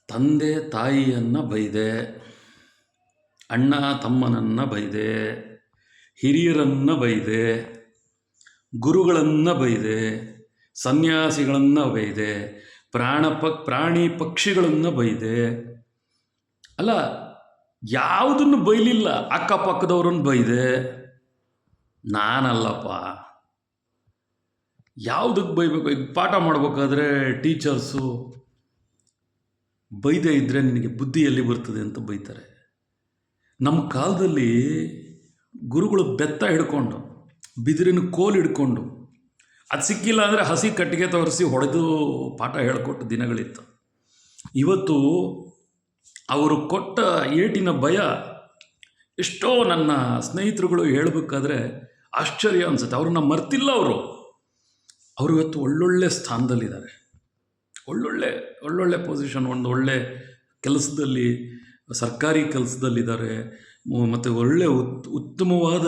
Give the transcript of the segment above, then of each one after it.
ತಂದೆ ತಾಯಿಯನ್ನು ಬೈದೆ, ಅಣ್ಣ ತಮ್ಮನನ್ನು ಬೈದೆ, ಹಿರಿಯರನ್ನು ಬೈದೆ, ಗುರುಗಳನ್ನು ಬೈದೆ, ಸನ್ಯಾಸಿಗಳನ್ನು ಬೈದೆ, ಪ್ರಾಣಿ ಪಕ್ಷಿಗಳನ್ನು ಬೈದೆ. ಅಲ್ಲ, ಯಾವುದನ್ನು ಬೈಲಿಲ್ಲ. ಅಕ್ಕಪಕ್ಕದವ್ರನ್ನ ಬೈದೆ. ನಾನಲ್ಲಪ್ಪ. ಯಾವುದಕ್ಕೆ ಬೈಬೇಕು? ಈಗ ಪಾಠ ಮಾಡಬೇಕಾದ್ರೆ ಟೀಚರ್ಸು ಬೈದೇ ಇದ್ದರೆ ನಿನಗೆ ಬುದ್ಧಿ ಎಲ್ಲಿ ಬರ್ತದೆ ಅಂತ ಬೈತಾರೆ. ನಮ್ಮ ಕಾಲದಲ್ಲಿ ಗುರುಗಳು ಬೆತ್ತ ಹಿಡ್ಕೊಂಡು, ಬಿದಿರಿನ ಕೋಲು ಹಿಡ್ಕೊಂಡು, ಅದು ಸಿಕ್ಕಿಲ್ಲ ಅಂದರೆ ಹಸಿ ಕಟ್ಟಿಗೆ ತೋರಿಸಿ ಹೊಡೆದು ಪಾಠ ಹೇಳಿಕೊಟ್ಟು ದಿನಗಳಿತ್ತು. ಇವತ್ತು ಅವರು ಕೊಟ್ಟ ಏಟಿನ ಭಯ ಎಷ್ಟೋ ನನ್ನ ಸ್ನೇಹಿತರುಗಳು ಹೇಳಬೇಕಾದ್ರೆ ಆಶ್ಚರ್ಯ ಅನಿಸುತ್ತೆ. ಅವ್ರನ್ನ ಮರ್ತಿಲ್ಲ. ಅವರು ಇವತ್ತು ಒಳ್ಳೊಳ್ಳೆ ಸ್ಥಾನದಲ್ಲಿದ್ದಾರೆ. ಒಳ್ಳೊಳ್ಳೆ ಪೊಸಿಷನ್, ಒಂದು ಒಳ್ಳೆ ಕೆಲಸದಲ್ಲಿ, ಸರ್ಕಾರಿ ಕೆಲಸದಲ್ಲಿದ್ದಾರೆ. ಮತ್ತು ಒಳ್ಳೆ ಉತ್ತಮವಾದ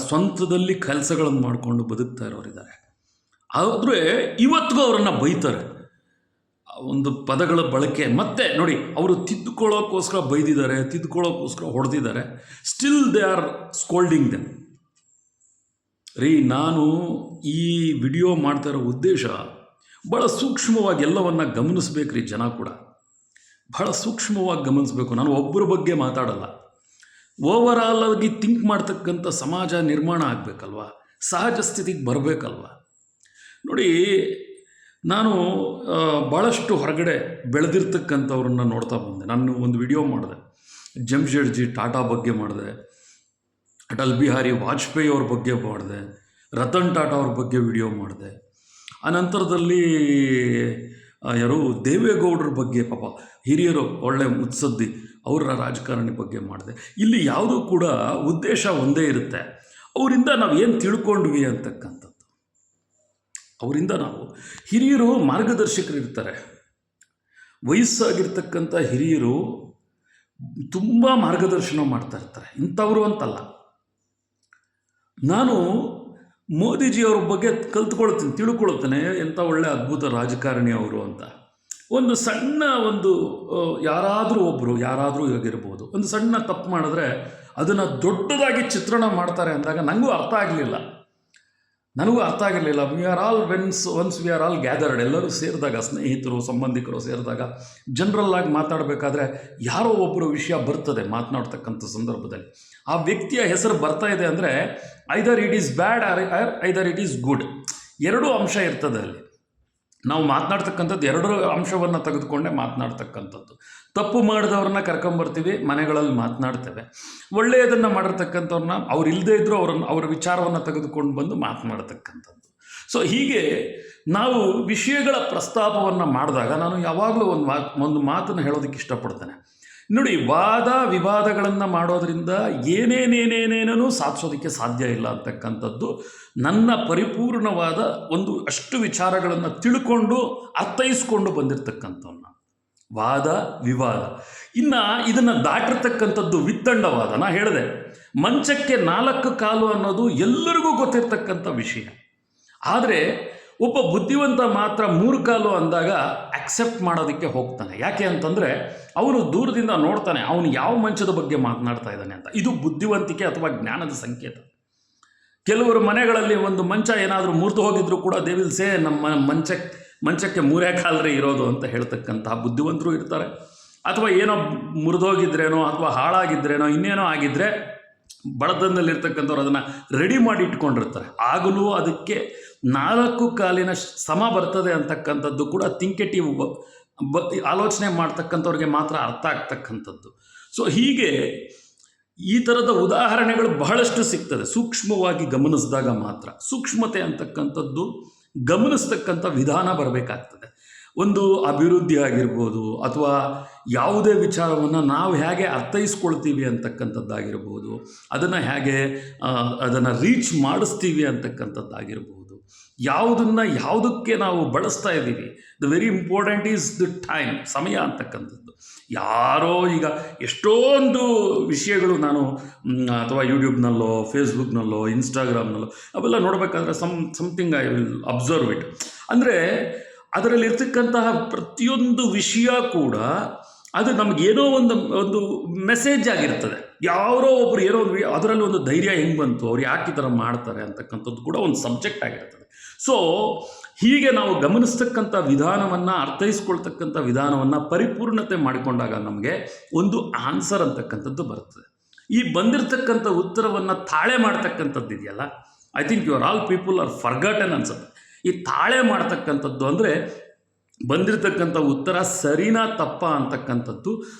ಸ್ವಂತದಲ್ಲಿ ಕೆಲಸಗಳನ್ನು ಮಾಡಿಕೊಂಡು ಬದುಕ್ತಾ ಇರೋರಿದ್ದಾರೆ. ಆದರೆ ಇವತ್ತಿಗೂ ಅವರನ್ನು ಬೈತಾರೆ. ಒಂದು ಪದಗಳ ಬಳಕೆ ಮತ್ತೆ ನೋಡಿ, ಅವರು ತಿದ್ದುಕೊಳ್ಳೋಕ್ಕೋಸ್ಕರ ಬೈದಿದ್ದಾರೆ, ತಿದ್ದುಕೊಳ್ಳೋಕ್ಕೋಸ್ಕರ ಹೊಡೆದಿದ್ದಾರೆ. Still they are scolding them. ನಾನು ಈ ವಿಡಿಯೋ ಮಾಡ್ತಾ ಇರೋ ಉದ್ದೇಶ ಭಾಳ ಸೂಕ್ಷ್ಮವಾಗಿ ಎಲ್ಲವನ್ನು ಗಮನಿಸ್ಬೇಕು ಜನ ಕೂಡ ಭಾಳ ಸೂಕ್ಷ್ಮವಾಗಿ ಗಮನಿಸಬೇಕು. ನಾನು ಒಬ್ಬರ ಬಗ್ಗೆ ಮಾತಾಡಲ್ಲ. ಓವರಾಲ್ ಆಗಿ ಥಿಂಕ್ ಮಾಡ್ತಕ್ಕಂಥ ಸಮಾಜ ನಿರ್ಮಾಣ ಆಗಬೇಕಲ್ವ, ಸಹಜ ಸ್ಥಿತಿಗೆ ಬರಬೇಕಲ್ವ. ನೋಡಿ, ನಾನು ಭಾಳಷ್ಟು ಹೊರಗಡೆ ಬೆಳೆದಿರ್ತಕ್ಕಂಥವ್ರನ್ನ ನೋಡ್ತಾ ಬಂದೆ. ನಾನು ಒಂದು ವಿಡಿಯೋ ಮಾಡಿದೆ, ಜಮ್ಶೆಡ್ಜಿ ಟಾಟಾ ಬಗ್ಗೆ ಮಾಡಿದೆ, ಅಟಲ್ ಬಿಹಾರಿ ವಾಜಪೇಯಿ ಅವ್ರ ಬಗ್ಗೆ ಮಾಡಿದೆ, ರತನ್ ಟಾಟಾ ಅವ್ರ ಬಗ್ಗೆ ವಿಡಿಯೋ ಮಾಡಿದೆ. ಅನಂತರದಲ್ಲಿ ಯಾರು ದೇವೇಗೌಡರ ಬಗ್ಗೆ, ಪಾಪ ಹಿರಿಯರು, ಒಳ್ಳೆ ಮುತ್ಸದ್ದಿ, ಅವರ ರಾಜಕಾರಣಿ ಬಗ್ಗೆ ಮಾಡಿದೆ. ಇಲ್ಲಿ ಯಾವುದೂ ಕೂಡ ಉದ್ದೇಶ ಒಂದೇ ಇರುತ್ತೆ. ಅವರಿಂದ ನಾವು ಏನು ತಿಳ್ಕೊಂಡ್ವಿ ಅಂತಕ್ಕಂಥದ್ದು. ಅವರಿಂದ ನಾವು ಹಿರಿಯರು ಮಾರ್ಗದರ್ಶಕರು ಇರ್ತಾರೆ. ವಯಸ್ಸಾಗಿರ್ತಕ್ಕಂಥ ಹಿರಿಯರು ತುಂಬ ಮಾರ್ಗದರ್ಶನ ಮಾಡ್ತಾ ಇರ್ತಾರೆ. ಇಂಥವರು ಅಂತಲ್ಲ. ನಾನು ಮೋದಿಜಿಯವ್ರ ಬಗ್ಗೆ ತಿಳ್ಕೊಳ್ತೇನೆ ಎಂಥ ಒಳ್ಳೆ ಅದ್ಭುತ ರಾಜಕಾರಣಿ ಅವರು ಅಂತ. ಒಂದು ಸಣ್ಣ ಯಾರಾದರೂ ಆಗಿರ್ಬೋದು, ಒಂದು ಸಣ್ಣ ತಪ್ಪು ಮಾಡಿದ್ರೆ ಅದನ್ನು ದೊಡ್ಡದಾಗಿ ಚಿತ್ರಣ ಮಾಡ್ತಾರೆ ಅಂದಾಗ ನನಗೂ ಅರ್ಥ ಆಗಿರಲಿಲ್ಲ. We are all once we are all gathered. ಎಲ್ಲರೂ ಸೇರಿದಾಗ, ಸ್ನೇಹಿತರು, ಸಂಬಂಧಿಕರು ಸೇರಿದಾಗ ಜನರಲ್ಲಾಗಿ ಮಾತಾಡಬೇಕಾದ್ರೆ ಯಾರೋ ಒಬ್ಬರು ವಿಷಯ ಬರ್ತದೆ. ಮಾತನಾಡ್ತಕ್ಕಂಥ ಸಂದರ್ಭದಲ್ಲಿ ಆ ವ್ಯಕ್ತಿಯ ಹೆಸರು ಬರ್ತಾ ಇದೆ ಅಂದರೆ either it is bad either it is good. ಎರಡೂ ಅಂಶ ಇರ್ತದೆ ಅಲ್ಲಿ. ನಾವು ಮಾತನಾಡ್ತಕ್ಕಂಥದ್ದು ಎರಡೂ ಅಂಶವನ್ನು ತೆಗೆದುಕೊಂಡೇ ಮಾತನಾಡ್ತಕ್ಕಂಥದ್ದು. ತಪ್ಪು ಮಾಡಿದವ್ರನ್ನ ಕರ್ಕೊಂಬರ್ತೀವಿ, ಮನೆಗಳಲ್ಲಿ ಮಾತನಾಡ್ತೇವೆ. ಒಳ್ಳೆಯದನ್ನು ಮಾಡಿರ್ತಕ್ಕಂಥವ್ರನ್ನ, ಅವ್ರು ಇಲ್ಲದೇ ಇದ್ದರೂ ಅವರ ವಿಚಾರವನ್ನು ತೆಗೆದುಕೊಂಡು ಬಂದು ಮಾತನಾಡ್ತಕ್ಕಂಥದ್ದು. ಸೊ ಹೀಗೆ ನಾವು ವಿಷಯಗಳ ಪ್ರಸ್ತಾಪವನ್ನು ಮಾಡಿದಾಗ ನಾನು ಯಾವಾಗಲೂ ಒಂದು ಮಾತನ್ನು ಹೇಳೋದಕ್ಕೆ ಇಷ್ಟಪಡ್ತೇನೆ. ನೋಡಿ, ವಾದ ವಿವಾದಗಳನ್ನು ಮಾಡೋದ್ರಿಂದ ಏನೇನೇನೇನೇನೂ ಸಾಧಿಸೋದಕ್ಕೆ ಸಾಧ್ಯ ಇಲ್ಲ ಅಂತಕ್ಕಂಥದ್ದು ನನ್ನ ಪರಿಪೂರ್ಣವಾದ ಅಷ್ಟು ವಿಚಾರಗಳನ್ನು ತಿಳ್ಕೊಂಡು ಅರ್ಥೈಸ್ಕೊಂಡು ಬಂದಿರತಕ್ಕಂಥವ್ನ. ವಾದ ವಿವಾದ. ಇನ್ನು ಇದನ್ನು ದಾಟಿರ್ತಕ್ಕಂಥದ್ದು ವಿತ್ತಂಡವಾದ. ನಾ ಹೇಳಿದೆ, ಮಂಚಕ್ಕೆ 4 ಕಾಲು ಅನ್ನೋದು ಎಲ್ಲರಿಗೂ ಗೊತ್ತಿರ್ತಕ್ಕಂಥ ವಿಷಯ. ಆದರೆ ಒಬ್ಬ ಬುದ್ಧಿವಂತ ಮಾತ್ರ 3 ಕಾಲು ಅಂದಾಗ ಅಕ್ಸೆಪ್ಟ್ ಮಾಡೋದಕ್ಕೆ ಹೋಗ್ತಾನೆ. ಯಾಕೆ ಅಂತಂದರೆ ಅವನು ದೂರದಿಂದ ನೋಡ್ತಾನೆ ಅವನು ಯಾವ ಮಂಚದ ಬಗ್ಗೆ ಮಾತನಾಡ್ತಾ ಇದ್ದಾನೆ ಅಂತ. ಇದು ಬುದ್ಧಿವಂತಿಕೆ ಅಥವಾ ಜ್ಞಾನದ ಸಂಕೇತ. ಕೆಲವರು ಮನೆಗಳಲ್ಲಿ ಒಂದು ಮಂಚ ಏನಾದರೂ ಮುರಿದು ಹೋಗಿದ್ರು ಕೂಡ ದೇ ವಿಲ್ ಸೇ ನಮ್ಮ ಮಂಚಕ್ಕೆ 3 ಕಾಲರೇ ಇರೋದು ಅಂತ ಹೇಳ್ತಕ್ಕಂತಹ ಬುದ್ಧಿವಂತರು ಇರ್ತಾರೆ. ಅಥವಾ ಏನೋ ಮುರಿದೋಗಿದ್ರೇನೋ ಅಥವಾ ಹಾಳಾಗಿದ್ರೇನೋ ಇನ್ನೇನೋ ಆಗಿದ್ದರೆ ಬಡತನದಲ್ಲಿರ್ತಕ್ಕಂಥವ್ರು ಅದನ್ನು ರೆಡಿ ಮಾಡಿ ಇಟ್ಕೊಂಡಿರ್ತಾರೆ. ಆಗಲೂ ಅದಕ್ಕೆ 4 ಕಾಲಿನ ಸಮ ಬರ್ತದೆ ಅಂತಕ್ಕಂಥದ್ದು ಕೂಡ ಥಿಂಕೆಟಿವ್ ಆಲೋಚನೆ ಮಾಡ್ತಕ್ಕಂಥವ್ರಿಗೆ ಮಾತ್ರ ಅರ್ಥ ಆಗ್ತಕ್ಕಂಥದ್ದು. ಸೊ ಹೀಗೆ ಈ ಥರದ ಉದಾಹರಣೆಗಳು ಬಹಳಷ್ಟು ಸಿಗ್ತದೆ ಸೂಕ್ಷ್ಮವಾಗಿ ಗಮನಿಸಿದಾಗ ಮಾತ್ರ. ಸೂಕ್ಷ್ಮತೆ ಅಂತಕ್ಕಂಥದ್ದು ಗಮನಿಸ್ತಕ್ಕಂಥ ವಿಧಾನ ಬರಬೇಕಾಗ್ತದೆ. ಒಂದು ಅಭಿವೃದ್ಧಿ ಆಗಿರ್ಬೋದು, ಅಥವಾ ಯಾವುದೇ ವಿಚಾರವನ್ನು ನಾವು ಹೇಗೆ ಅರ್ಥೈಸ್ಕೊಳ್ತೀವಿ ಅಂತಕ್ಕಂಥದ್ದಾಗಿರ್ಬೋದು, ಅದನ್ನು ರೀಚ್ ಮಾಡಿಸ್ತೀವಿ ಅಂತಕ್ಕಂಥದ್ದಾಗಿರ್ಬೋದು, ಯಾವುದಕ್ಕೆ ನಾವು ಬಳಸ್ತಾ ಇದ್ದೀವಿ. The very important is the time, ಸಮಯ ಅಂತಕ್ಕಂಥದ್ದು. ಯಾರೋ ಈಗ ಎಷ್ಟೊಂದು ವಿಷಯಗಳು ನಾನು ಅಥವಾ ಯೂಟ್ಯೂಬ್ನಲ್ಲೋ, ಫೇಸ್ಬುಕ್ನಲ್ಲೋ, ಇನ್ಸ್ಟಾಗ್ರಾಮ್ನಲ್ಲೋ ಅವೆಲ್ಲ ನೋಡಬೇಕಾದ್ರೆ something I will observe it. ಅಂದರೆ ಅದರಲ್ಲಿರ್ತಕ್ಕಂತಹ ಪ್ರತಿಯೊಂದು ವಿಷಯ ಕೂಡ ಅದು ನಮಗೇನೋ ಒಂದು ಒಂದು ಮೆಸೇಜ್ ಆಗಿರ್ತದೆ. ಯಾರೋ ಒಬ್ರು ಏನೋ ಒಂದು ಅದರಲ್ಲಿ ಒಂದು ಧೈರ್ಯ ಹೆಂಗೆ ಬಂತು, ಅವ್ರು ಯಾಕೆ ಈ ಥರ ಮಾಡ್ತಾರೆ ಅಂತಕ್ಕಂಥದ್ದು ಕೂಡ ಒಂದು ಸಬ್ಜೆಕ್ಟ್ ಆಗಿರ್ತದೆ. ಸೊ ಹೀಗೆ ನಾವು ಗಮನಿಸ್ತಕ್ಕಂಥ ವಿಧಾನವನ್ನು, ಅರ್ಥೈಸ್ಕೊಳ್ತಕ್ಕಂಥ ವಿಧಾನವನ್ನು ಪರಿಪೂರ್ಣತೆ ಮಾಡಿಕೊಂಡಾಗ ನಮಗೆ ಒಂದು ಆನ್ಸರ್ ಅಂತಕ್ಕಂಥದ್ದು ಬರ್ತದೆ. ಈ ಬಂದಿರತಕ್ಕಂಥ ಉತ್ತರವನ್ನು ತಾಳೆ ಮಾಡ್ತಕ್ಕಂಥದ್ದು ಇದೆಯಲ್ಲ, I think you are all people are forgotten ಅನ್ಸುತ್ತೆ. ಈ ತಾಳೆ ಮಾಡ್ತಕ್ಕಂಥದ್ದು ಅಂದರೆ ಬಂದಿರತಕ್ಕಂಥ ಉತ್ತರ ಸರಿನಾ ತಪ್ಪ ಅಂತಕ್ಕಂಥದ್ದು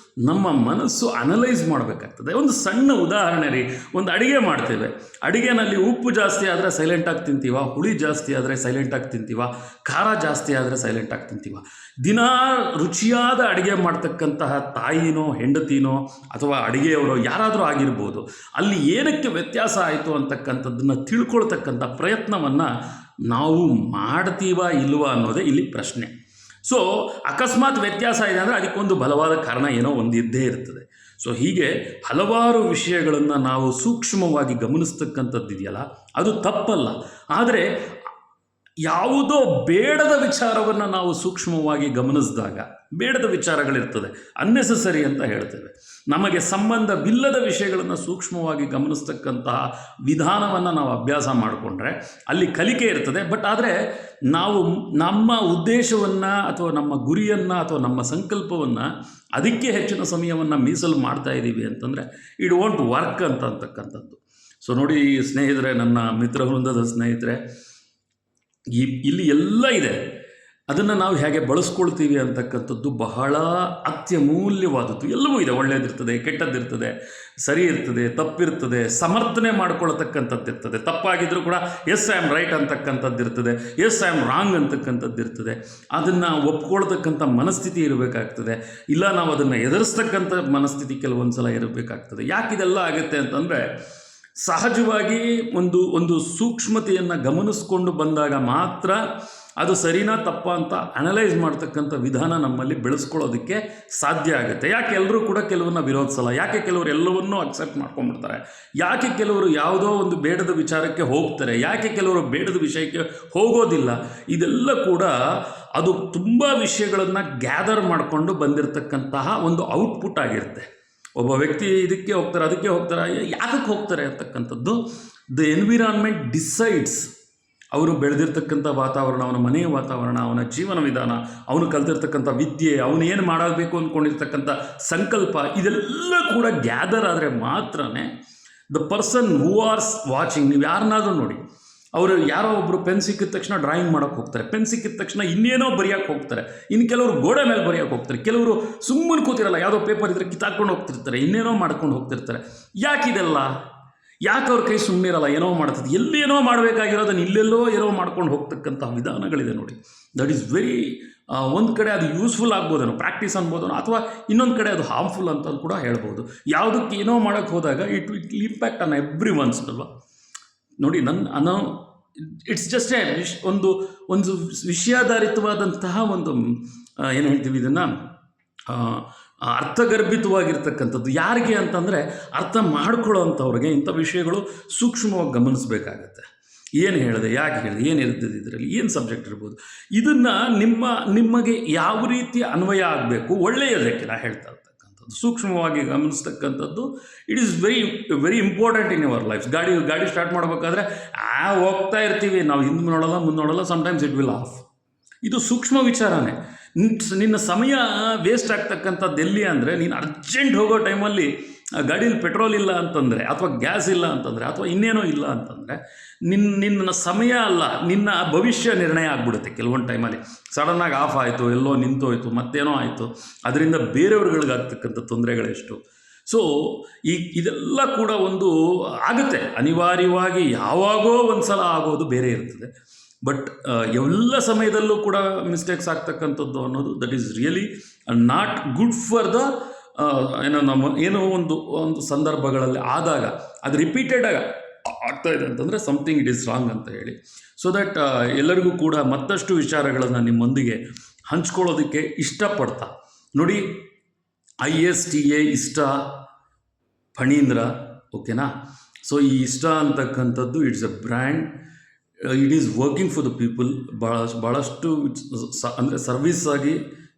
ನಮ್ಮ ಮನಸ್ಸು ಅನಲೈಸ್ ಮಾಡಬೇಕಾಗ್ತದೆ. ಒಂದು ಸಣ್ಣ ಉದಾಹರಣೆ ರೀ, ಒಂದು ಅಡುಗೆ ಮಾಡ್ತೇವೆ, ಅಡುಗೆನಲ್ಲಿ ಉಪ್ಪು ಜಾಸ್ತಿ ಆದರೆ ಸೈಲೆಂಟಾಗಿ ತಿಂತೀವ, ಹುಳಿ ಜಾಸ್ತಿ ಆದರೆ ಸೈಲೆಂಟಾಗಿ ತಿಂತೀವ, ಖಾರ ಜಾಸ್ತಿ ಆದರೆ ಸೈಲೆಂಟಾಗಿ ತಿಂತೀವ. ದಿನಾ ರುಚಿಯಾದ ಅಡುಗೆ ಮಾಡ್ತಕ್ಕಂತಹ ತಾಯಿನೋ ಹೆಂಡತಿನೋ ಅಥವಾ ಅಡುಗೆಯವರೋ ಯಾರಾದರೂ ಆಗಿರ್ಬೋದು, ಅಲ್ಲಿ ಏನಕ್ಕೆ ವ್ಯತ್ಯಾಸ ಆಯಿತು ಅಂತಕ್ಕಂಥದ್ದನ್ನು ತಿಳ್ಕೊಳ್ತಕ್ಕಂಥ ಪ್ರಯತ್ನವನ್ನು ನಾವು ಮಾಡ್ತೀವಾ ಇಲ್ವಾ ಅನ್ನೋದೇ ಇಲ್ಲಿ ಪ್ರಶ್ನೆ. ಸೊ ಅಕಸ್ಮಾತ್ ವ್ಯತ್ಯಾಸ ಇದೆ ಅಂದರೆ ಅದಕ್ಕೊಂದು ಬಲವಾದ ಕಾರಣ ಏನೋ ಒಂದು ಇದ್ದೇ ಇರ್ತದೆ. ಸೊ ಹೀಗೆ ಹಲವಾರು ವಿಷಯಗಳನ್ನು ನಾವು ಸೂಕ್ಷ್ಮವಾಗಿ ಗಮನಿಸ್ತಕ್ಕಂಥದ್ದು ಇದೆಯಲ್ಲ, ಅದು ತಪ್ಪಲ್ಲ. ಆದರೆ ಯಾವುದೋ ಬೇಡದ ವಿಚಾರವನ್ನು ನಾವು ಸೂಕ್ಷ್ಮವಾಗಿ ಗಮನಿಸಿದಾಗ ಬೇಡದ ವಿಚಾರಗಳಿರ್ತದೆ, ಅನ್ನೆಸೆಸರಿ ಅಂತ ಹೇಳ್ತೇವೆ. ನಮಗೆ ಸಂಬಂಧವಿಲ್ಲದ ವಿಷಯಗಳನ್ನು ಸೂಕ್ಷ್ಮವಾಗಿ ಗಮನಿಸ್ತಕ್ಕಂತಹ ವಿಧಾನವನ್ನು ನಾವು ಅಭ್ಯಾಸ ಮಾಡಿಕೊಂಡ್ರೆ ಅಲ್ಲಿ ಕಲಿಕೆ ಇರ್ತದೆ. ಬಟ್ ಆದರೆ ನಾವು ನಮ್ಮ ಉದ್ದೇಶವನ್ನು ಅಥವಾ ನಮ್ಮ ಗುರಿಯನ್ನು ಅಥವಾ ನಮ್ಮ ಸಂಕಲ್ಪವನ್ನು ಅದಕ್ಕೆ ಹೆಚ್ಚಿನ ಸಮಯವನ್ನು ಮೀಸಲು ಮಾಡ್ತಾ ಇದ್ದೀವಿ ಅಂತಂದರೆ ಇಟ್ ವಾಂಟ್ ವರ್ಕ್ ಅಂತಕ್ಕಂಥದ್ದು. ಸೊ ನೋಡಿ ಸ್ನೇಹಿತರೆ, ನನ್ನ ಮಿತ್ರವೃಂದದ ಸ್ನೇಹಿತರೆ, ಇಲ್ಲಿ ಎಲ್ಲ ಇದೆ. ಅದನ್ನು ನಾವು ಹೇಗೆ ಬಳಸ್ಕೊಳ್ತೀವಿ ಅಂತಕ್ಕಂಥದ್ದು ಬಹಳ ಅತ್ಯಮೂಲ್ಯವಾದದ್ದು. ಎಲ್ಲವೂ ಇದೆ, ಒಳ್ಳೆಯದಿರ್ತದೆ, ಕೆಟ್ಟದ್ದಿರ್ತದೆ, ಸರಿ ಇರ್ತದೆ, ತಪ್ಪಿರ್ತದೆ, ಸಮರ್ಥನೆ ಮಾಡ್ಕೊಳ್ತಕ್ಕಂಥದ್ದು ಇರ್ತದೆ. ತಪ್ಪಾಗಿದ್ದರೂ ಕೂಡ ಎಸ್ ಐ ಆಮ್ ರೈಟ್ ಅಂತಕ್ಕಂಥದ್ದು ಇರ್ತದೆ, ಎಸ್ ಐ ಆಮ್ ರಾಂಗ್ ಅಂತಕ್ಕಂಥದ್ದು ಇರ್ತದೆ. ಅದನ್ನು ಒಪ್ಕೊಳ್ತಕ್ಕಂಥ ಮನಸ್ಥಿತಿ ಇರಬೇಕಾಗ್ತದೆ, ಇಲ್ಲ ನಾವು ಅದನ್ನು ಎದುರಿಸ್ತಕ್ಕಂಥ ಮನಸ್ಥಿತಿ ಕೆಲವೊಂದು ಸಲ ಇರಬೇಕಾಗ್ತದೆ. ಯಾಕಿದೆಲ್ಲ ಆಗುತ್ತೆ ಅಂತಂದರೆ ಸಹಜವಾಗಿ ಒಂದು ಸೂಕ್ಷ್ಮತೆಯನ್ನು ಗಮನಿಸ್ಕೊಂಡು ಬಂದಾಗ ಮಾತ್ರ ಅದು ಸರಿನಾ ತಪ್ಪ ಅಂತ ಅನಲೈಸ್ ಮಾಡ್ತಕ್ಕಂಥ ವಿಧಾನ ನಮ್ಮಲ್ಲಿ ಬೆಳೆಸ್ಕೊಳ್ಳೋದಕ್ಕೆ ಸಾಧ್ಯ ಆಗುತ್ತೆ. ಯಾಕೆ ಎಲ್ಲರೂ ಕೂಡ ಕೆಲವನ್ನ ವಿರೋಧಿಸಲ್ಲ? ಯಾಕೆ ಕೆಲವರು ಎಲ್ಲವನ್ನೂ ಅಕ್ಸೆಪ್ಟ್ ಮಾಡ್ಕೊಂಡ್ಬಿಡ್ತಾರೆ? ಯಾಕೆ ಕೆಲವರು ಯಾವುದೋ ಒಂದು ಬೇಡದ ವಿಚಾರಕ್ಕೆ ಹೋಗ್ತಾರೆ? ಯಾಕೆ ಕೆಲವರು ಬೇಡದ ವಿಷಯಕ್ಕೆ ಹೋಗೋದಿಲ್ಲ? ಇದೆಲ್ಲ ಕೂಡ ಅದು ತುಂಬ ವಿಷಯಗಳನ್ನು ಗ್ಯಾದರ್ ಮಾಡಿಕೊಂಡು ಬಂದಿರತಕ್ಕಂತಹ ಒಂದು ಔಟ್ಪುಟ್ ಆಗಿರುತ್ತೆ. ಒಬ್ಬ ವ್ಯಕ್ತಿ ಇದಕ್ಕೆ ಹೋಗ್ತಾರೆ, ಅದಕ್ಕೆ ಹೋಗ್ತಾರೆ, ಯಾಕಕ್ಕೆ ಹೋಗ್ತಾರೆ ಅಂತಕ್ಕಂಥದ್ದು ದ ಎನ್ವಿರಾನ್ಮೆಂಟ್ ಡಿಸೈಡ್ಸ್. ಅವರು ಬೆಳೆದಿರ್ತಕ್ಕಂಥ ವಾತಾವರಣ, ಅವನ ಮನೆಯ ವಾತಾವರಣ, ಅವನ ಜೀವನ ವಿಧಾನ, ಅವನು ಕಲ್ತಿರ್ತಕ್ಕಂಥ ವಿದ್ಯೆ, ಅವನು ಏನು ಮಾಡಬೇಕು ಅಂದ್ಕೊಂಡಿರ್ತಕ್ಕಂಥ ಸಂಕಲ್ಪ, ಇದೆಲ್ಲ ಕೂಡ ಗ್ಯಾದರ್ ಆದರೆ ಮಾತ್ರನೇ the person who are watching. ನೀವು ಯಾರನ್ನಾದರೂ ನೋಡಿ, ಅವರು ಯಾರೋ ಒಬ್ಬರು ಪೆನ್ ಸಿಕ್ಕಿದ ತಕ್ಷಣ ಡ್ರಾಯಿಂಗ್ ಮಾಡೋಕ್ಕೆ ಹೋಗ್ತಾರೆ, ಪೆನ್ ಸಿಕ್ಕಿದ ತಕ್ಷಣ ಇನ್ನೇನೋ ಬರೆಯೋಕ್ಕೆ ಹೋಗ್ತಾರೆ, ಇನ್ನು ಕೆಲವರು ಗೋಡೆ ಮೇಲೆ ಬರೆಯೋಕ್ಕೆ ಹೋಗ್ತಾರೆ, ಕೆಲವರು ಸುಮ್ಮನೆ ಕೂತಿರಲ್ಲ, ಯಾವುದೋ ಪೇಪರ್ ಇದ್ದರೆ ಕಿತ್ತಾಕೊಂಡು ಹೋಗ್ತಿರ್ತಾರೆ, ಇನ್ನೇನೋ ಮಾಡ್ಕೊಂಡು ಹೋಗ್ತಿರ್ತಾರೆ. ಯಾಕಿದೆಲ್ಲ? ಯಾಕೆ ಅವ್ರ ಕೈ ಸುಮ್ಮನಿರಲ್ಲ? ಏನೋ ಮಾಡ್ತದೆ, ಎಲ್ಲೇನೋ ಮಾಡಬೇಕಾಗಿರೋದನ್ನು ಇಲ್ಲೆಲ್ಲೋ ಏನೋ ಮಾಡ್ಕೊಂಡು ಹೋಗ್ತಕ್ಕಂಥ ವಿಧಾನಗಳಿದೆ ನೋಡಿ. ದಟ್ ಈಸ್ ವೆರಿ, ಒಂದು ಕಡೆ ಅದು ಯೂಸ್ಫುಲ್ ಆಗ್ಬೋದೇನೋ, ಪ್ರಾಕ್ಟೀಸ್ ಅನ್ಬೋದೇನೋ, ಅಥವಾ ಇನ್ನೊಂದು ಕಡೆ ಅದು ಹಾರ್ಮ್ಫುಲ್ ಅಂತ ಕೂಡ ಹೇಳ್ಬೋದು. ಯಾವುದಕ್ಕೆ ಏನೋ ಮಾಡೋಕ್ಕೆ ಹೋದಾಗ it will impact on every once ಅಲ್ವಾ. ನೋಡಿ, ಇಟ್ಸ್ ಜಸ್ಟ್ ಒಂದು ವಿಷಯಾಧಾರಿತವಾದಂತಹ ಒಂದು ಏನು ಹೇಳ್ತೀವಿ ಇದನ್ನು, ಅರ್ಥಗರ್ಭಿತವಾಗಿರ್ತಕ್ಕಂಥದ್ದು. ಯಾರಿಗೆ ಅಂತಂದರೆ ಅರ್ಥ ಮಾಡ್ಕೊಳ್ಳೋವಂಥವ್ರಿಗೆ ಇಂಥ ವಿಷಯಗಳು ಸೂಕ್ಷ್ಮವಾಗಿ ಗಮನಿಸಬೇಕಾಗತ್ತೆ. ಏನು ಹೇಳಿದೆ, ಯಾಕೆ ಹೇಳಿದೆ, ಏನಿರ್ತದೆ ಇದರಲ್ಲಿ, ಏನು ಸಬ್ಜೆಕ್ಟ್ ಇರ್ಬೋದು, ಇದನ್ನು ನಿಮಗೆ ಯಾವ ರೀತಿ ಅನ್ವಯ ಆಗಬೇಕು, ಒಳ್ಳೆಯದಕ್ಕೆ ನಾ ಹೇಳ್ತಾ ಇರ್ತಕ್ಕಂಥದ್ದು ಸೂಕ್ಷ್ಮವಾಗಿ ಗಮನಿಸ್ತಕ್ಕಂಥದ್ದು it is very important in your life. ಗಾಡಿ ಸ್ಟಾರ್ಟ್ ಮಾಡಬೇಕಾದ್ರೆ ಹೋಗ್ತಾ ಇರ್ತೀವಿ ನಾವು, ಹಿಂದೆ ನೋಡೋಲ್ಲ ಮುಂದೆ ನೋಡೋಲ್ಲ, ಸಮ್ಟೈಮ್ಸ್ ಇಟ್ ವಿಲ್ ಆಫ್. ಇದು ಸೂಕ್ಷ್ಮ ವಿಚಾರನೇ. ನಿನ್ನ ಸಮಯ ವೇಸ್ಟ್ ಆಗ್ತಕ್ಕಂಥದ್ದು ಎಲ್ಲಿ ಅಂದರೆ, ನೀನು ಅರ್ಜೆಂಟ್ ಹೋಗೋ ಟೈಮಲ್ಲಿ ಗಾಡೀಲಿ ಪೆಟ್ರೋಲ್ ಇಲ್ಲ ಅಂತಂದರೆ, ಅಥವಾ ಗ್ಯಾಸ್ ಇಲ್ಲ ಅಂತಂದರೆ, ಅಥವಾ ಇನ್ನೇನೋ ಇಲ್ಲ ಅಂತಂದರೆ ನಿನ್ನ ಸಮಯ ಅಲ್ಲ, ನಿನ್ನ ಭವಿಷ್ಯ ನಿರ್ಣಯ ಆಗಿಬಿಡುತ್ತೆ. ಕೆಲವೊಂದು ಟೈಮಲ್ಲಿ ಸಡನ್ನಾಗಿ ಆಫ್ ಆಯಿತು, ಎಲ್ಲೋ ನಿಂತೋಯ್ತು, ಮತ್ತೇನೋ ಆಯಿತು, ಅದರಿಂದ ಬೇರೆಯವ್ರಿಗಳಿಗಾಗ್ತಕ್ಕಂಥ ತೊಂದರೆಗಳೆಷ್ಟು. ಸೊ ಇದೆಲ್ಲ ಕೂಡ ಒಂದು ಆಗುತ್ತೆ, ಅನಿವಾರ್ಯವಾಗಿ ಯಾವಾಗೋ ಒಂದು ಸಲ ಆಗೋದು ಬೇರೆ ಇರ್ತದೆ. ಬಟ್ ಎಲ್ಲ ಸಮಯದಲ್ಲೂ ಕೂಡ ಮಿಸ್ಟೇಕ್ಸ್ ಆಗ್ತಕ್ಕಂಥದ್ದು ಅನ್ನೋದು that is really not good for the ಏನೋ ಒಂದು ಸಂದರ್ಭಗಳಲ್ಲಿ ಆದಾಗ ಅದು ರಿಪೀಟೆಡ್ ಆಗ್ತಾ ಇದೆ ಅಂತಂದರೆ ಸಮಥಿಂಗ್ ಇಟ್ ಈಸ್ ರಾಂಗ್ ಅಂತ ಹೇಳಿ. ಸೊ ದಟ್ ಎಲ್ಲರಿಗೂ ಕೂಡ ಮತ್ತಷ್ಟು ವಿಚಾರಗಳನ್ನು ನಿಮ್ಮೊಂದಿಗೆ ಹಂಚ್ಕೊಳ್ಳೋದಕ್ಕೆ ಇಷ್ಟಪಡ್ತಾ ನೋಡಿ, ISTA ಇಷ್ಟ ಫಣೀಂದ್ರ, ಓಕೆನಾ. ಸೊ ಈ ಇಷ್ಟ ಅಂತಕ್ಕಂಥದ್ದು it's A brand. It is working for the people. ಭಾಳಷ್ಟು ಅಂದರೆ ಸರ್ವೀಸ್ ಆಗಿ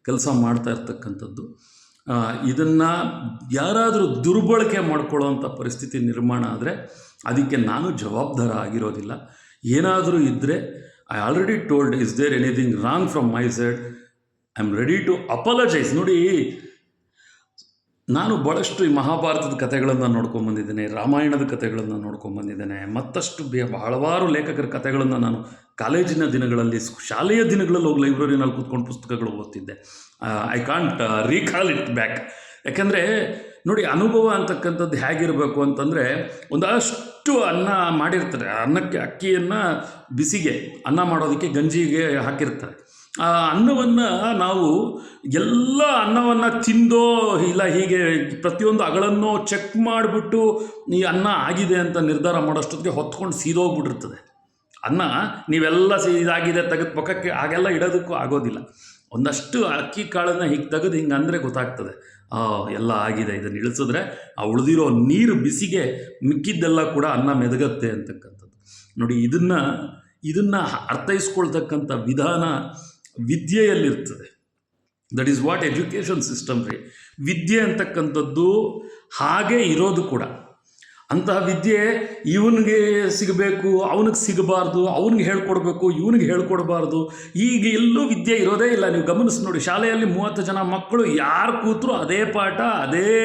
ಕೆಲಸ ಮಾಡ್ತಾ ಇರ್ತಕ್ಕಂಥದ್ದು. ಇದನ್ನು ಯಾರಾದರೂ ದುರ್ಬಳಕೆ ಮಾಡ್ಕೊಳ್ಳೋವಂಥ ಪರಿಸ್ಥಿತಿ ನಿರ್ಮಾಣ ಆದರೆ ಅದಕ್ಕೆ ನಾನು ಜವಾಬ್ದಾರ ಆಗಿರೋದಿಲ್ಲ. ಏನಾದರೂ ಇದ್ದರೆ I already told, is there anything wrong from my side, I am ready to apologise. ನೋಡಿ, ನಾನು ಭಾಳಷ್ಟು ಈ ಮಹಾಭಾರತದ ಕಥೆಗಳನ್ನು ನೋಡ್ಕೊಂಬಂದಿದ್ದೇನೆ, ರಾಮಾಯಣದ ಕಥೆಗಳನ್ನು ನೋಡ್ಕೊಂಬಂದಿದ್ದೇನೆ, ಮತ್ತಷ್ಟು ಹಲವಾರು ಲೇಖಕರ ಕಥೆಗಳನ್ನು ನಾನು ಕಾಲೇಜಿನ ದಿನಗಳಲ್ಲಿ, ಶಾಲೆಯ ದಿನಗಳಲ್ಲಿ ಹೋಗಿ ಲೈಬ್ರರಿನಲ್ಲಿ ಕೂತ್ಕೊಂಡು ಪುಸ್ತಕಗಳು ಓದ್ತಿದ್ದೆ. I can't recall it back. ಯಾಕೆಂದರೆ ನೋಡಿ, ಅನುಭವ ಅಂತಕ್ಕಂಥದ್ದು ಹೇಗಿರಬೇಕು ಅಂತಂದರೆ, ಒಂದಷ್ಟು ಅನ್ನ ಮಾಡಿರ್ತಾರೆ, ಅನ್ನಕ್ಕೆ ಅಕ್ಕಿಯನ್ನು ಬಿಸಿಗೆ ಅನ್ನ ಮಾಡೋದಕ್ಕೆ ಗಂಜಿಗೆ ಹಾಕಿರ್ತಾರೆ. ಆ ಅನ್ನವನ್ನು ನಾವು ಎಲ್ಲ ಅನ್ನವನ್ನು ತಿಂದೋ ಇಲ್ಲ ಹೀಗೆ ಪ್ರತಿಯೊಂದು ಅಗಳನ್ನು ಚೆಕ್ ಮಾಡಿಬಿಟ್ಟು ಈ ಅನ್ನ ಆಗಿದೆ ಅಂತ ನಿರ್ಧಾರ ಮಾಡೋಷ್ಟೊತ್ತಿಗೆ ಹೊತ್ಕೊಂಡು ಸೀದೋಗ್ಬಿಟ್ಟಿರ್ತದೆ ಅನ್ನ. ನೀವೆಲ್ಲ ಇದಾಗಿದೆ ತೆಗೆದು ಪಕ್ಕಕ್ಕೆ ಹಾಗೆಲ್ಲ ಇಡೋದಕ್ಕೂ ಆಗೋದಿಲ್ಲ. ಒಂದಷ್ಟು ಅಕ್ಕಿ ಕಾಳನ್ನು ಹೀಗೆ ತೆಗೆದು ಹಿಂಗೆ ಅಂದರೆ ಗೊತ್ತಾಗ್ತದೆ ಎಲ್ಲ ಆಗಿದೆ. ಇದನ್ನು ಇಳಿಸಿದ್ರೆ ಆ ಉಳಿದಿರೋ ನೀರು ಬಿಸಿಗೆ ಮಿಕ್ಕಿದ್ದೆಲ್ಲ ಕೂಡ ಅನ್ನ ಮೆದಗತ್ತೆ ಅಂತಕ್ಕಂಥದ್ದು. ನೋಡಿ, ಇದನ್ನು ಅರ್ಥೈಸ್ಕೊಳ್ತಕ್ಕಂಥ ವಿಧಾನ ವಿದ್ಯೆಯಲ್ಲಿರ್ತದೆ. That is what education system ರೀ. ವಿದ್ಯೆ ಅಂತಕ್ಕಂಥದ್ದು ಹಾಗೆ ಇರೋದು ಕೂಡ. ಅಂತಹ ವಿದ್ಯೆ ಇವನಿಗೆ ಸಿಗಬೇಕು, ಅವನಿಗೆ ಸಿಗಬಾರ್ದು, ಅವನಿಗೆ ಹೇಳ್ಕೊಡ್ಬೇಕು, ಇವನಿಗೆ ಹೇಳ್ಕೊಡ್ಬಾರ್ದು. ಈಗ ಎಲ್ಲೂ ವಿದ್ಯೆ ಇರೋದೇ ಇಲ್ಲ. ನೀವು ಗಮನಿಸಿ ನೋಡಿ, ಶಾಲೆಯಲ್ಲಿ 30 ಜನ ಮಕ್ಕಳು ಯಾರು ಕೂತರೂ ಅದೇ ಪಾಠ, ಅದೇ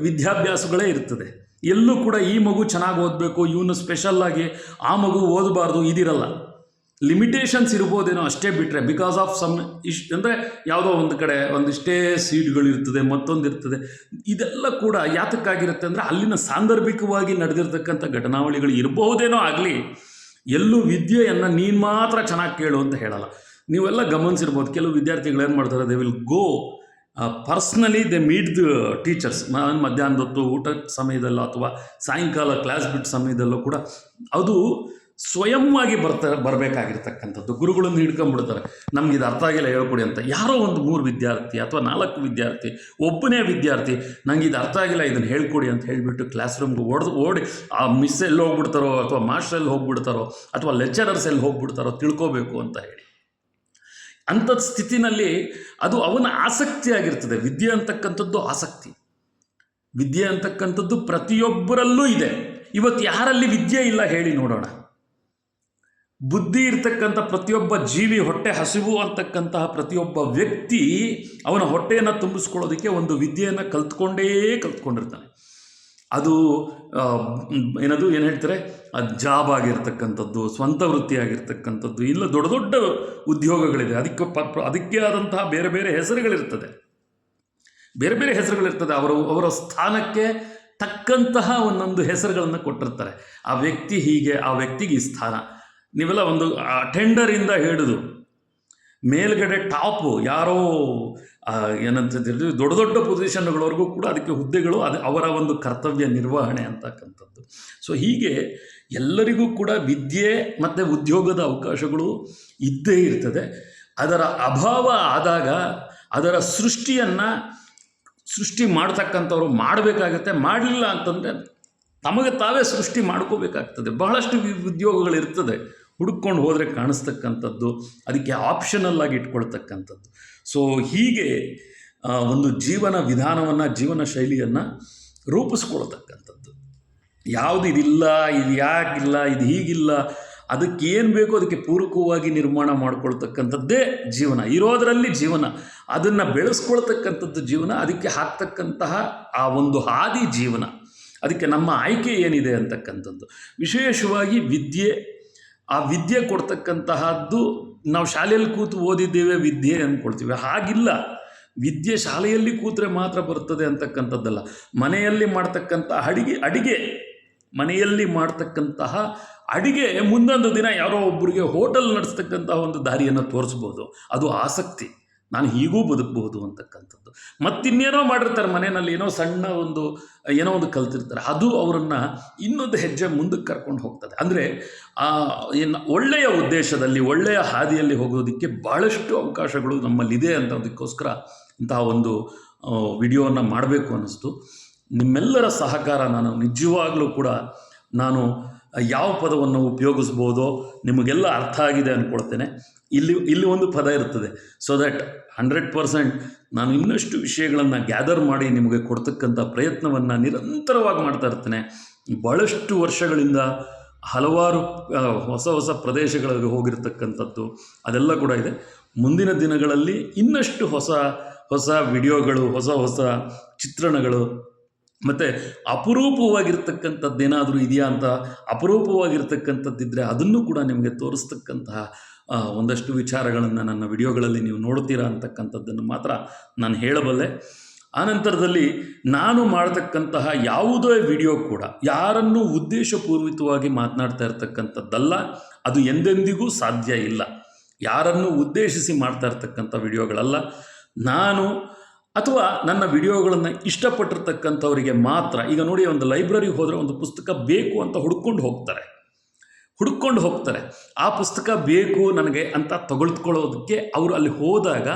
ವಿದ್ಯಾಭ್ಯಾಸಗಳೇ ಇರ್ತದೆ. ಎಲ್ಲೂ ಕೂಡ ಈ ಮಗು ಚೆನ್ನಾಗಿ ಓದಬೇಕು, ಇವನು ಸ್ಪೆಷಲ್ಲಾಗಿ, ಆ ಮಗು ಓದಬಾರ್ದು, ಇದಿರಲ್ಲ. ಲಿಮಿಟೇಷನ್ಸ್ ಇರ್ಬೋದೇನೋ ಅಷ್ಟೇ ಬಿಟ್ಟರೆ, ಬಿಕಾಸ್ ಆಫ್ ಸಮ್ ಅಂದರೆ ಯಾವುದೋ ಒಂದು ಕಡೆ ಒಂದಿಷ್ಟೇ ಸೀಟ್ಗಳಿರ್ತದೆ, ಮತ್ತೊಂದಿರ್ತದೆ. ಇದೆಲ್ಲ ಕೂಡ ಯಾತಕ್ಕಾಗಿರುತ್ತೆ ಅಂದರೆ ಅಲ್ಲಿನ ಸಾಂದರ್ಭಿಕವಾಗಿ ನಡೆದಿರ್ತಕ್ಕಂಥ ಘಟನಾವಳಿಗಳು ಇರಬಹುದೇನೋ ಆಗಲಿ. ಎಲ್ಲೂ ವಿದ್ಯೆಯನ್ನು ನೀನು ಮಾತ್ರ ಚೆನ್ನಾಗಿ ಕೇಳು ಅಂತ ಹೇಳಲ್ಲ. ನೀವೆಲ್ಲ ಗಮನಿಸಿರ್ಬೋದು, ಕೆಲವು ವಿದ್ಯಾರ್ಥಿಗಳು ಏನು ಮಾಡ್ತಾರೆ, they will go personally, they meet the teachers. ಮಧ್ಯಾಹ್ನದ ಹೊತ್ತು ಊಟದ ಸಮಯದಲ್ಲೋ ಅಥವಾ ಸಾಯಂಕಾಲ ಕ್ಲಾಸ್ ಬಿಟ್ಟ ಸಮಯದಲ್ಲೂ ಕೂಡ ಅದು ಸ್ವಯಂವಾಗಿ ಬರಬೇಕಾಗಿರ್ತಕ್ಕಂಥದ್ದು. ಗುರುಗಳನ್ನು ಹಿಡ್ಕೊಂಡ್ಬಿಡ್ತಾರೆ, ನಮಗಿದು ಅರ್ಥ ಆಗಿಲ್ಲ ಹೇಳ್ಕೊಡಿ ಅಂತ. ಯಾರೋ ಒಂದು 3 ವಿದ್ಯಾರ್ಥಿ ಅಥವಾ 4 ವಿದ್ಯಾರ್ಥಿ, ಒಬ್ಬನೇ ವಿದ್ಯಾರ್ಥಿ ನನಗೆ ಇದು ಅರ್ಥ ಆಗಿಲ್ಲ, ಇದನ್ನು ಹೇಳ್ಕೊಡಿ ಅಂತ ಹೇಳಿಬಿಟ್ಟು ಕ್ಲಾಸ್ ರೂಮ್ಗೆ ಓಡಿ ಆ ಮಿಸ್ ಎಲ್ಲಿ ಹೋಗ್ಬಿಡ್ತಾರೋ ಅಥವಾ ಮಾಸ್ಟರ್ ಎಲ್ಲಿ ಹೋಗ್ಬಿಡ್ತಾರೋ ಅಥವಾ ಲೆಕ್ಚರರ್ಸ್ ಎಲ್ಲಿ ಹೋಗ್ಬಿಡ್ತಾರೋ ತಿಳ್ಕೋಬೇಕು ಅಂತ ಹೇಳಿ. ಅಂಥ ಸ್ಥಿತಿನಲ್ಲಿ ಅದು ಅವನ ಆಸಕ್ತಿ ಆಗಿರ್ತದೆ. ವಿದ್ಯೆ ಅಂತಕ್ಕಂಥದ್ದು ಆಸಕ್ತಿ. ವಿದ್ಯೆ ಅಂತಕ್ಕಂಥದ್ದು ಪ್ರತಿಯೊಬ್ಬರಲ್ಲೂ ಇದೆ. ಇವತ್ತು ಯಾರಲ್ಲಿ ವಿದ್ಯೆ ಇಲ್ಲ ಹೇಳಿ ನೋಡೋಣ. ಬುದ್ಧಿ ಇರ್ತಕ್ಕಂಥ ಪ್ರತಿಯೊಬ್ಬ ಜೀವಿ, ಹೊಟ್ಟೆ ಹಸಿವು ಅಂತಕ್ಕಂತಹ ಪ್ರತಿಯೊಬ್ಬ ವ್ಯಕ್ತಿ ಅವನ ಹೊಟ್ಟೆಯನ್ನು ತುಂಬಿಸ್ಕೊಳ್ಳೋದಕ್ಕೆ ಒಂದು ವಿದ್ಯೆಯನ್ನು ಕಲ್ತ್ಕೊಂಡಿರ್ತಾನೆ. ಅದು ಏನು ಹೇಳ್ತಾರೆ, ಜಾಬ್ ಆಗಿರ್ತಕ್ಕಂಥದ್ದು, ಸ್ವಂತ ವೃತ್ತಿ ಆಗಿರ್ತಕ್ಕಂಥದ್ದು, ಇಲ್ಲ ದೊಡ್ಡ ದೊಡ್ಡ ಉದ್ಯೋಗಗಳಿದೆ. ಅದಕ್ಕೆ ಆದಂತಹ ಬೇರೆ ಬೇರೆ ಹೆಸರುಗಳಿರ್ತದೆ. ಅವರ ಸ್ಥಾನಕ್ಕೆ ತಕ್ಕಂತಹ ಒಂದೊಂದು ಹೆಸರುಗಳನ್ನು ಕೊಟ್ಟಿರ್ತಾರೆ. ಆ ವ್ಯಕ್ತಿ ಹೀಗೆ, ಆ ವ್ಯಕ್ತಿಗೆ ಈ ಸ್ಥಾನ. ನೀವೆಲ್ಲ ಒಂದು ಟೆಂಡರಿಂದ ಹಿಡಿದು ಮೇಲ್ಗಡೆ ಟಾಪು ಯಾರೋ ಏನಂತ ಹೇಳಿದ್ರೆ ದೊಡ್ಡ ದೊಡ್ಡ ಪೊಸಿಷನ್ಗಳವರೆಗೂ ಕೂಡ ಅದಕ್ಕೆ ಹುದ್ದೆಗಳು, ಅದು ಅವರ ಒಂದು ಕರ್ತವ್ಯ ನಿರ್ವಹಣೆ ಅಂತಕ್ಕಂಥದ್ದು. ಸೊ ಹೀಗೆ ಎಲ್ಲರಿಗೂ ಕೂಡ ವಿದ್ಯೆ ಮತ್ತು ಉದ್ಯೋಗದ ಅವಕಾಶಗಳು ಇದ್ದೇ ಇರ್ತದೆ. ಅದರ ಅಭಾವ ಆದಾಗ ಅದರ ಸೃಷ್ಟಿ ಮಾಡ್ತಕ್ಕಂಥವ್ರು ಮಾಡಬೇಕಾಗತ್ತೆ. ಮಾಡಲಿಲ್ಲ ಅಂತಂದರೆ ತಮಗೆ ತಾವೇ ಸೃಷ್ಟಿ ಮಾಡ್ಕೋಬೇಕಾಗ್ತದೆ. ಬಹಳಷ್ಟು ಉದ್ಯೋಗಗಳಿರ್ತದೆ, ಹುಡುಕೊಂಡು ಹೋದರೆ ಕಾಣಿಸ್ತಕ್ಕಂಥದ್ದು, ಅದಕ್ಕೆ ಆಪ್ಷನಲ್ ಆಗಿ ಇಟ್ಕೊಳ್ತಕ್ಕಂಥದ್ದು. ಸೊ ಹೀಗೆ ಒಂದು ಜೀವನ ವಿಧಾನವನ್ನು, ಜೀವನ ಶೈಲಿಯನ್ನು ರೂಪಿಸ್ಕೊಳ್ತಕ್ಕಂಥದ್ದು. ಯಾವುದು ಇದಿಲ್ಲ, ಇದು ಯಾಕಿಲ್ಲ, ಇದು ಹೀಗಿಲ್ಲ, ಅದಕ್ಕೆ ಏನು ಬೇಕೋ ಅದಕ್ಕೆ ಪೂರಕವಾಗಿ ನಿರ್ಮಾಣ ಮಾಡ್ಕೊಳ್ತಕ್ಕಂಥದ್ದೇ ಜೀವನ. ಇರೋದರಲ್ಲಿ ಜೀವನ, ಅದನ್ನು ಬೆಳೆಸ್ಕೊಳ್ತಕ್ಕಂಥದ್ದು ಜೀವನ. ಅದಕ್ಕೆ ಹಾಕ್ತಕ್ಕಂತಹ ಆ ಒಂದು ಹಾದಿ ಜೀವನ. ಅದಕ್ಕೆ ನಮ್ಮ ಆಯ್ಕೆ ಏನಿದೆ ಅಂತಕ್ಕಂಥದ್ದು. ವಿಶೇಷವಾಗಿ ಆ ವಿದ್ಯೆ ಕೊಡ್ತಕ್ಕಂತಹದ್ದು ನಾವು ಶಾಲೆಯಲ್ಲಿ ಕೂತು ಓದಿದ್ದೇವೆ ವಿದ್ಯೆ ಅಂದ್ಕೊಳ್ತೀವಿ. ಹಾಗಿಲ್ಲ. ವಿದ್ಯೆ ಶಾಲೆಯಲ್ಲಿ ಕೂತ್ರೆ ಮಾತ್ರ ಬರ್ತದೆ ಅಂತಕ್ಕಂಥದ್ದಲ್ಲ. ಮನೆಯಲ್ಲಿ ಮಾಡ್ತಕ್ಕಂತಹ ಅಡಿಗೆ ಮುಂದೊಂದು ದಿನ ಯಾರೋ ಒಬ್ಬರಿಗೆ ಹೋಟೆಲ್ ನಡೆಸ್ತಕ್ಕಂತಹ ಒಂದು ದಾರಿಯನ್ನು ತೋರಿಸ್ಬೋದು. ಅದು ಆಸಕ್ತಿ. ನಾನು ಹೀಗೂ ಬದುಕಬಹುದು ಅಂತಕ್ಕಂಥದ್ದು. ಮತ್ತಿನ್ನೇನೋ ಮಾಡಿರ್ತಾರೆ ಮನೆಯಲ್ಲಿ, ಏನೋ ಒಂದು ಕಲ್ತಿರ್ತಾರೆ. ಅದು ಅವರನ್ನು ಇನ್ನೊಂದು ಹೆಜ್ಜೆ ಮುಂದಕ್ಕೆ ಕರ್ಕೊಂಡು ಹೋಗ್ತದೆ. ಅಂದರೆ ಒಳ್ಳೆಯ ಉದ್ದೇಶದಲ್ಲಿ, ಒಳ್ಳೆಯ ಹಾದಿಯಲ್ಲಿ ಹೋಗೋದಕ್ಕೆ ಭಾಳಷ್ಟು ಅವಕಾಶಗಳು ನಮ್ಮಲ್ಲಿದೆ ಅನ್ನೋದಕ್ಕೋಸ್ಕರ ಇಂತಹ ಒಂದು ವಿಡಿಯೋವನ್ನು ಮಾಡಬೇಕು ಅನ್ನಿಸ್ತು. ನಿಮ್ಮೆಲ್ಲರ ಸಹಕಾರ ನಾನು ನಿಜವಾಗಲೂ ಕೂಡ ಯಾವ ಪದವನ್ನು ಉಪಯೋಗಿಸ್ಬೋದೋ ನಿಮಗೆಲ್ಲ ಅರ್ಥ ಆಗಿದೆ ಅಂದ್ಕೊಳ್ತೇನೆ. ಇಲ್ಲಿ ಒಂದು ಪದ ಇರ್ತದೆ. ಸೊ ದ್ಯಾಟ್ 100% ನಾನು ಇನ್ನಷ್ಟು ವಿಷಯಗಳನ್ನು ಗ್ಯಾದರ್ ಮಾಡಿ ನಿಮಗೆ ಕೊಡ್ತಕ್ಕಂಥ ಪ್ರಯತ್ನವನ್ನು ನಿರಂತರವಾಗಿ ಮಾಡ್ತಾ ಇರ್ತೇನೆ. ಭಾಳಷ್ಟು ವರ್ಷಗಳಿಂದ ಹಲವಾರು ಹೊಸ ಪ್ರದೇಶಗಳಿಗೆ ಹೋಗಿರ್ತಕ್ಕಂಥದ್ದು ಅದೆಲ್ಲ ಕೂಡ ಇದೆ. ಮುಂದಿನ ದಿನಗಳಲ್ಲಿ ಇನ್ನಷ್ಟು ಹೊಸ ವಿಡಿಯೋಗಳು, ಹೊಸ ಚಿತ್ರಣಗಳು, ಮತ್ತು ಅಪರೂಪವಾಗಿರ್ತಕ್ಕಂಥದ್ದೇನಾದರೂ ಇದೆಯಾ ಅಂತ, ಅಪರೂಪವಾಗಿರ್ತಕ್ಕಂಥದ್ದಿದ್ದರೆ ಅದನ್ನು ಕೂಡ ನಿಮಗೆ ತೋರಿಸ್ತಕ್ಕಂತಹ ಒಂದಷ್ಟು ವಿಚಾರಗಳನ್ನು ನನ್ನ ವಿಡಿಯೋಗಳಲ್ಲಿ ನೀವು ನೋಡ್ತೀರಾ ಅಂತಕ್ಕಂಥದ್ದನ್ನು ಮಾತ್ರ ನಾನು ಹೇಳಬಲ್ಲೆ. ಆನಂತರದಲ್ಲಿ ನಾನು ಮಾಡತಕ್ಕಂತಹ ಯಾವುದೇ ವಿಡಿಯೋ ಕೂಡ ಯಾರನ್ನೂ ಉದ್ದೇಶಪೂರ್ವಿತವಾಗಿ ಮಾತನಾಡ್ತಾ ಇರ್ತಕ್ಕಂಥದ್ದಲ್ಲ. ಅದು ಎಂದೆಂದಿಗೂ ಸಾಧ್ಯ ಇಲ್ಲ. ಯಾರನ್ನೂ ಉದ್ದೇಶಿಸಿ ಮಾಡ್ತಾ ಇರ್ತಕ್ಕಂಥ ವಿಡಿಯೋಗಳಲ್ಲ. ನಾನು ಅಥವಾ ನನ್ನ ವಿಡಿಯೋಗಳನ್ನು ಇಷ್ಟಪಟ್ಟಿರ್ತಕ್ಕಂಥವರಿಗೆ ಮಾತ್ರ. ಈಗ ನೋಡಿ, ಒಂದು ಲೈಬ್ರರಿಗೆ ಹೋದರೆ ಒಂದು ಪುಸ್ತಕ ಬೇಕು ಅಂತ ಹುಡ್ಕೊಂಡು ಹೋಗ್ತಾರೆ. ಆ ಪುಸ್ತಕ ಬೇಕು ನನಗೆ ಅಂತ ತೆಗೆದುಕೊಳ್ಳೋದಕ್ಕೆ ಅವರು ಅಲ್ಲಿ ಹೋದಾಗ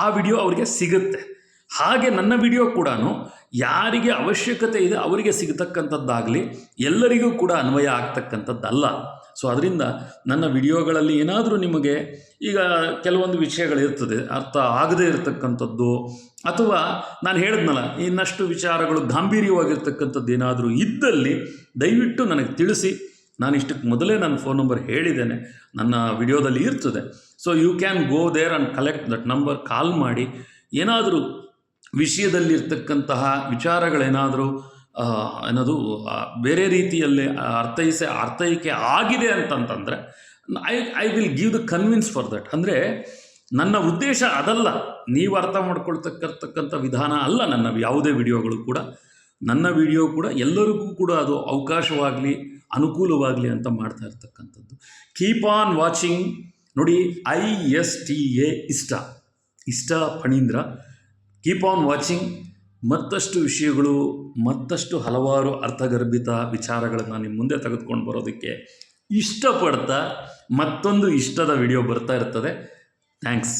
ಆ ವಿಡಿಯೋ ಅವರಿಗೆ ಸಿಗುತ್ತೆ. ಹಾಗೆ ನನ್ನ ವಿಡಿಯೋ ಕೂಡ ಯಾರಿಗೆ ಅವಶ್ಯಕತೆ ಇದೆ ಅವರಿಗೆ ಸಿಗತಕ್ಕಂಥದ್ದಾಗಲಿ, ಎಲ್ಲರಿಗೂ ಕೂಡ ಅನ್ವಯ ಆಗ್ತಕ್ಕಂಥದ್ದಲ್ಲ. ಸೊ ಅದರಿಂದ ನನ್ನ ವಿಡಿಯೋಗಳಲ್ಲಿ ಏನಾದರೂ ನಿಮಗೆ ಈಗ ಕೆಲವೊಂದು ವಿಷಯಗಳಿರ್ತದೆ ಅರ್ಥ ಆಗದೇ ಇರತಕ್ಕಂಥದ್ದು, ಅಥವಾ ನಾನು ಹೇಳಿದ್ನಲ್ಲ ಇನ್ನಷ್ಟು ವಿಚಾರಗಳು ಗಾಂಭೀರ್ಯವಾಗಿರ್ತಕ್ಕಂಥದ್ದು ಏನಾದರೂ ಇದ್ದಲ್ಲಿ ದಯವಿಟ್ಟು ನನಗೆ ತಿಳಿಸಿ. ನಾನು ಇಷ್ಟಕ್ಕೆ ಮೊದಲೇ ನನ್ನ ಫೋನ್ ನಂಬರ್ ಹೇಳಿದ್ದೇನೆ, ನನ್ನ ವಿಡಿಯೋದಲ್ಲಿ ಇರ್ತದೆ. So you can go there and collect that number, call ಮಾಡಿ. ಏನಾದರೂ ವಿಷಯದಲ್ಲಿರ್ತಕ್ಕಂತಹ ವಿಚಾರಗಳೇನಾದರೂ ಅನ್ನೋದು ಬೇರೆ ರೀತಿಯಲ್ಲಿ ಅರ್ಥೈಕೆ ಆಗಿದೆ ಅಂತಂತಂದರೆ I will give the convince for that. ಅಂದರೆ ನನ್ನ ಉದ್ದೇಶ ಅದಲ್ಲ, ನೀವು ಅರ್ಥ ಮಾಡ್ಕೊಳ್ತಕ್ಕಂಥ ವಿಧಾನ ಅಲ್ಲ ನನ್ನ ಯಾವುದೇ ವಿಡಿಯೋಗಳು ಕೂಡ. ನನ್ನ ವಿಡಿಯೋ ಕೂಡ ಎಲ್ಲರಿಗೂ ಕೂಡ ಅದು ಅವಕಾಶವಾಗಲಿ, ಅನುಕೂಲವಾಗಲಿ ಅಂತ ಮಾಡ್ತಾ ಇರ್ತಕ್ಕಂಥದ್ದು. Keep on watching. ನೋಡಿ, ISTA ಇಷ್ಟ ಫಣೀಂದ್ರ. Keep on watching. ಮತ್ತಷ್ಟು ವಿಷಯಗಳು, ಮತ್ತಷ್ಟು ಹಲವಾರು ಅರ್ಥಗರ್ಭಿತ ವಿಚಾರಗಳನ್ನು ನಿಮ್ಮ ಮುಂದೆ ತೆಗೆದುಕೊಂಡು ಬರೋದಕ್ಕೆ ಇಷ್ಟಪಡ್ತಾ ಮತ್ತೊಂದು ಇಷ್ಟದ ವಿಡಿಯೋ ಬರ್ತಾ ಇರ್ತದೆ. ಥ್ಯಾಂಕ್ಸ್.